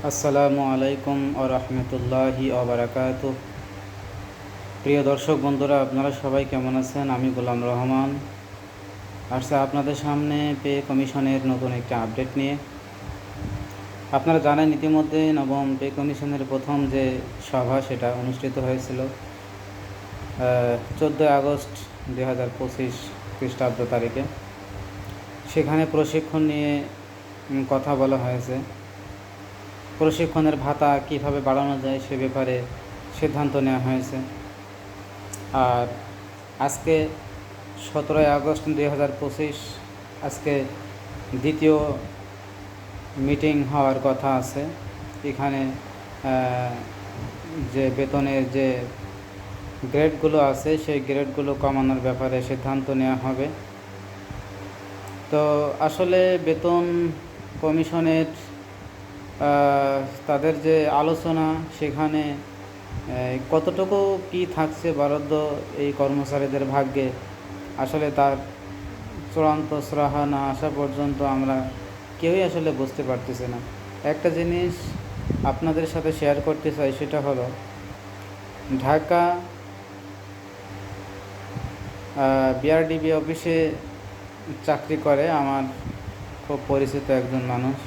আসসালামু আলাইকুম ও রহমতুল্লাহি ওবারাকাতুহ। প্রিয় দর্শক বন্ধুরা, আপনারা সবাই কেমন আছেন? আমি গোলাম রহমান আসছে আপনাদের সামনে পে কমিশনের নতুন একটা আপডেট নিয়ে। আপনারা জানেন ইতিমধ্যে নবম পে কমিশনের প্রথম যে সভা সেটা অনুষ্ঠিত হয়েছিল 14 আগস্ট 2025 খ্রিস্টাব্দ তারিখে। সেখানে প্রশিক্ষণ নিয়ে কথা বলা হয়েছে। প্রশিক্ষণের ভাতা কীভাবে বাড়ানো যায় সে ব্যাপারে সিদ্ধান্ত নেওয়া হয়েছে। আর আজকে 17 আগস্ট 2025 আজকে দ্বিতীয় মিটিং হওয়ার কথা আছে। এখানে যে বেতনের যে গ্রেডগুলো আছে সেই গ্রেডগুলো কমানোর ব্যাপারে সিদ্ধান্ত নেওয়া হবে। তো আসলে বেতন কমিশনের তাদের যে আলোচনা সেখানে কতটুকু কি থাকছে বরাদ্দ এই কর্মচারীদের ভাগ্যে, আসলে তার চূড়ান্ত সরাহা না আসা পর্যন্ত আমরা কেউই আসলে বুঝতে পারতেছি না। একটা জিনিস আপনাদের সাথে শেয়ার করতে চাই, সেটা হলো ঢাকা বিআরডিবি অফিসে চাকরি করে আমার খুব পরিচিত একজন মানুষ।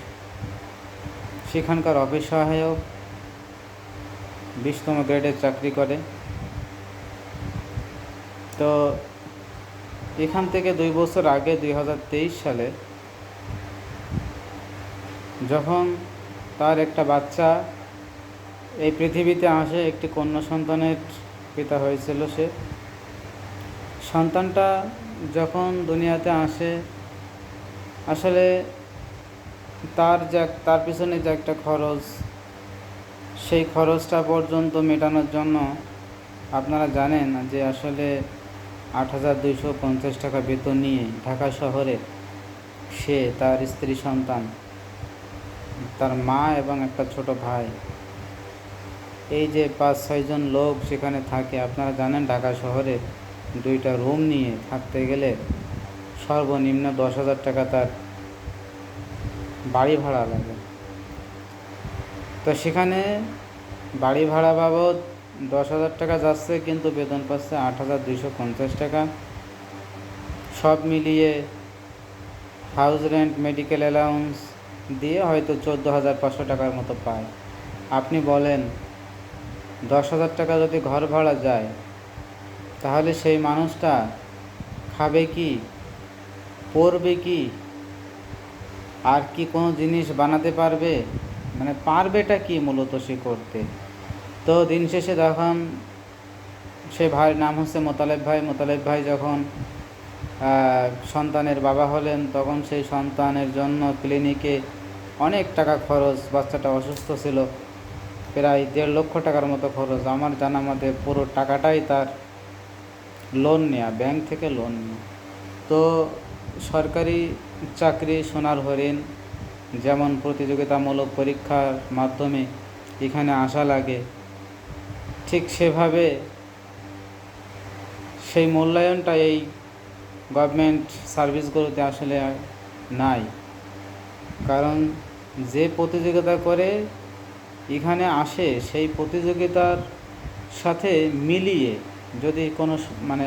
সেখানকার অফিস সহায়ক 20তম গ্রেডের চাকরি করে। তো এখান থেকে 2 বছর আগে 2023 সালে যখন তার একটা বাচ্চা এই পৃথিবীতে আসে, একটি কন্যা সন্তানের পিতা হয়েছিল সে। সন্তানটা যখন দুনিয়াতে আসে, আসলে তার পিছনে যে একটা খরচ, সেই খরচটা পর্যন্ত মেটানোর জন্য আপনারা জানেন যে আসলে 8,250 টাকা বেতন নিয়ে ঢাকা শহরে সে, তার স্ত্রী, সন্তান, তার মা এবং একটা ছোট ভাই, এই যে 5-6 জন লোক সেখানে থাকে। আপনারা জানেন ঢাকা শহরে 2টা রুম নিয়ে থাকতে গেলে সর্বনিম্ন 10,000 টাকা তার বাড়ি ভাড়া লাগে। তো সেখানে বাড়ি ভাড়া বাবদ 10,000 টাকা যাচ্ছে, কিন্তু বেতন পাচ্ছে 8,250 টাকা। সব মিলিয়ে হাউস রেন্ট, মেডিকেল অ্যালাউন্স দিয়ে হয়তো 14,500 টাকার মতো পায়। আপনি বলেন 10,000 টাকা যদি ঘর ভাড়া যায়, তাহলে সেই মানুষটা খাবে কি, পরবে কি, আর কি কোনো জিনিস বানাতে পারবে? মানে পারবেটা কি মূলত সে করতে? তো দিন শেষে যখন সে ভাইয়ের নাম হচ্ছে মোতালেব ভাই যখন সন্তানের বাবা হলেন, তখন সেই সন্তানের জন্য ক্লিনিকে অনেক টাকা খরচ। বাচ্চাটা অসুস্থ ছিল, প্রায় 1.5 লক্ষ টাকার মতো খরচ। আমার জানা মতে পুরো টাকাটাই তার লোন নেওয়া, ব্যাংক থেকে লোন নেওয়া। তো সরকারি চাকরি সোনার হরিণ, যেমন প্রতিযোগিতামূলক পরীক্ষার মাধ্যমে এখানে আসা লাগে, ঠিক সেভাবে সেই মূল্যায়নটা এই গভর্নমেন্ট সার্ভিসগুলোতে আসলে নাই। কারণ যে প্রতিযোগিতা করে এখানে আসে, সেই প্রতিযোগিতার সাথে মিলিয়ে যদি কোনো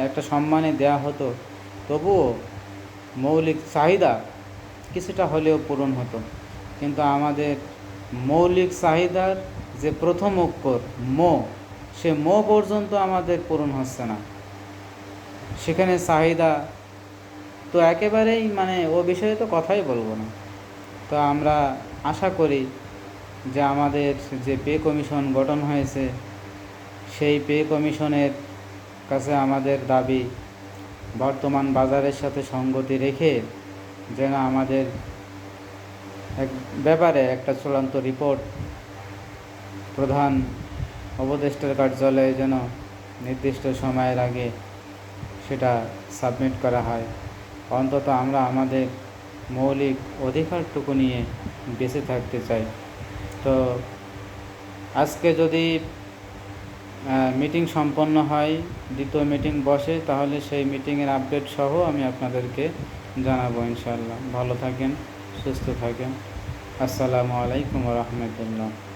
একটা সম্মানে দেয়া হতো, তবুও মৌলিক চাহিদা কিছুটা হলেও পূরণ হতো। কিন্তু আমাদের মৌলিক চাহিদার যে প্রথম অক্ষর মো, সে মো পর্যন্ত আমাদের পূরণ হচ্ছে না। সেখানে চাহিদা তো একেবারেই ও বিষয়ে তো কথাই বলবো না। তো আমরা আশা করি যে আমাদের যে পে কমিশন গঠন হয়েছে, সেই পে কমিশনের কাছে আমাদের দাবি বর্তমান বাজারের সাথে সঙ্গতি রেখে যেন আমাদের এক ব্যাপারে একটা চূড়ান্ত রিপোর্ট প্রধান উপদেষ্টার কার্যালয়ে যেন নির্দিষ্ট সময়ের আগে সেটা সাবমিট করা হয়। অন্তত আমরা আমাদের মৌলিক অধিকারটুকু নিয়ে বেঁচে থাকতে চাই। তো আজকে যদি মিটিং সম্পন্ন হয়, দ্বিতীয় মিটিং বসে, তাহলে সেই মিটিংয়ের আপডেট সহ আমি আপনাদেরকে জানাবো ইনশাআল্লাহ। ভালো থাকেন, সুস্থ থাকেন। আসসালামু আলাইকুম রহমতুল্লাহ।